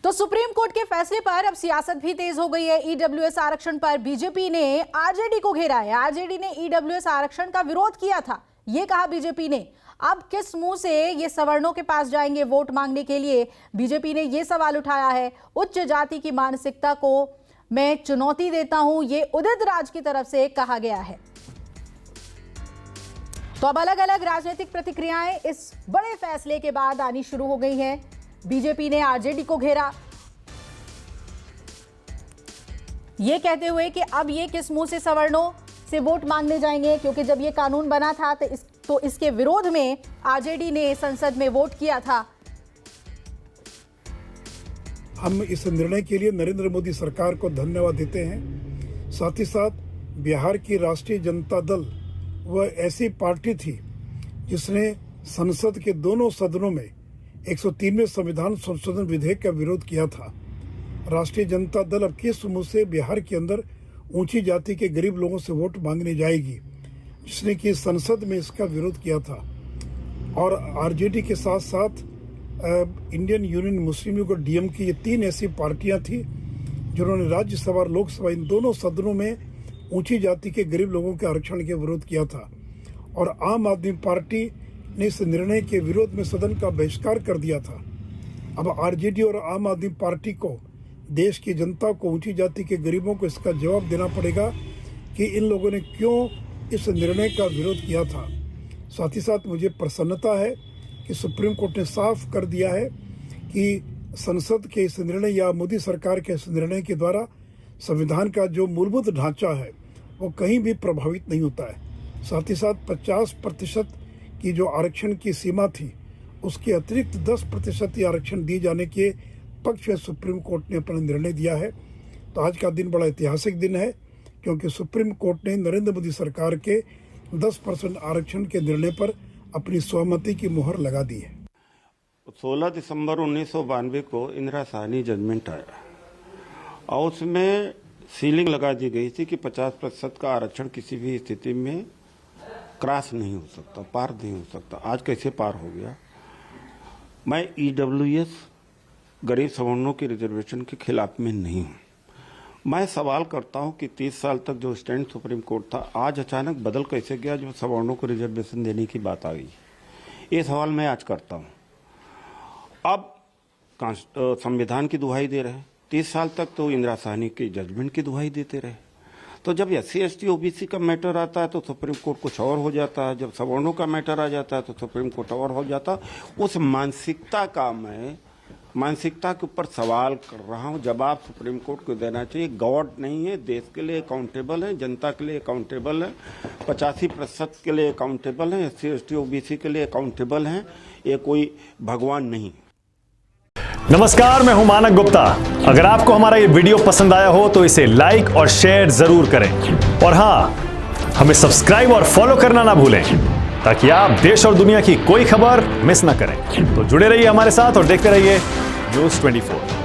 तो supreme court के फैसले पर अब सियासत भी तेज हो गई है। ईडब्ल्यूएस आरक्षण पर बीजेपी ने आरजेडी को घेरा है। आरजेडी ने ईडब्ल्यूएस आरक्षण का विरोध किया था। ये कहा बीजेपी ने, अब किस मुंह से ये सवर्णों के पास जाएंगे वोट मांगने के लिए। बीजेपी ने ये सवाल उठाया है, उच्च जाति की मानसिकता को मैं चुनौती देता हूं, ये उदित राज की तरफ से कहा गया है। तो अब अलग अलग राजनीतिक प्रतिक्रियाएं इस बड़े फैसले के बाद आनी शुरू हो गई हैं। बीजेपी ने आरजेडी को घेरा, ये कहते हुए कि अब ये किस मुंह से सवर्णों से वोट मांगने जाएंगे, क्योंकि जब ये कानून बना था तो इसके विरोध में आरजेडी ने संसद में वोट किया था। हम इस निर्णय के लिए नरेंद्र मोदी सरकार को धन्यवाद देते हैं। साथ ही साथ बिहार की राष्ट्रीय जनता दल वह ऐसी पार्टी थी जिसने संसद के दोनों सदनों में 103वें संविधान संशोधन विधेयक का विरोध किया था। राष्ट्रीय जनता दल अब किस मुंह से बिहार के अंदर ऊंची जाति के गरीब लोगों से वोट मांगने जाएगी, जिसने कि संसद में इसका विरोध किया था। और आरजेडी के साथ साथ इंडियन यूनियन मुस्लिम लीग और डीएमके, ये तीन ऐसी पार्टियां थी जिन्होंने राज्यसभा और लोकसभा इन दोनों सदनों में ऊंची जाति के गरीब लोगों के आरक्षण के विरोध किया था। और आम आदमी पार्टी ने इस निर्णय के विरोध में सदन का बहिष्कार कर दिया था। अब आरजेडी और आम आदमी पार्टी को, देश की जनता को, ऊंची जाति के गरीबों को इसका जवाब देना पड़ेगा कि इन लोगों ने क्यों इस निर्णय का विरोध किया था। साथ ही साथ मुझे प्रसन्नता है कि सुप्रीम कोर्ट ने साफ कर दिया है कि संसद के इस निर्णय या मोदी सरकार के इस निर्णय के द्वारा संविधान का जो मूलभूत ढांचा है वो कहीं भी प्रभावित नहीं होता है। साथ ही साथ 50% की जो आरक्षण की सीमा थी उसके अतिरिक्त 10% आरक्षण दिए जाने के पक्ष में सुप्रीम कोर्ट ने अपना निर्णय दिया है। तो आज का दिन बड़ा ऐतिहासिक दिन है, क्योंकि सुप्रीम कोर्ट ने नरेंद्र मोदी सरकार के 10% आरक्षण के निर्णय पर अपनी सहमति की मुहर लगा दी है। 16 दिसंबर 1992 को इंदिरा साहनी जजमेंट आया और उसमें सीलिंग लगा दी गई थी कि 50% का आरक्षण किसी भी स्थिति में क्रॉस नहीं हो सकता, पार नहीं हो सकता। आज कैसे पार हो गया? मैं ईडब्ल्यूएस गरीब सवर्णों के रिजर्वेशन के खिलाफ में नहीं हूं। मैं सवाल करता हूं कि 30 साल तक जो स्टैंड सुप्रीम कोर्ट था, आज अचानक बदल कैसे गया जो सवर्णों को रिजर्वेशन देने की बात आ गई? ये सवाल मैं आज करता हूं। अब संविधान की दुहाई दे रहे हैं, 30 साल तक तो इंदिरा साहनी के जजमेंट की दुहाई देते रहे। तो जब SC ST OBC का मैटर आता है तो सुप्रीम कोर्ट कुछ और हो जाता है, जब सवर्णों का मैटर आ जाता है तो सुप्रीम कोर्ट और हो जाता है। उस मानसिकता का मैं मानसिकता के ऊपर सवाल कर रहा हूं। जवाब सुप्रीम कोर्ट को देना चाहिए। गॉड नहीं है, देश के लिए अकाउंटेबल है, जनता के लिए अकाउंटेबल है, 85% के लिए अकाउंटेबल है, SC ST OBC के लिए अकाउंटेबल है। ये कोई भगवान नहीं। नमस्कार, मैं हूं मानक गुप्ता। अगर आपको हमारा ये वीडियो पसंद आया हो तो इसे लाइक और शेयर जरूर करें, और हां, हमें सब्सक्राइब और फॉलो करना ना भूलें ताकि आप देश और दुनिया की कोई खबर मिस ना करें। तो जुड़े रहिए हमारे साथ और देखते रहिए न्यूज़ 24।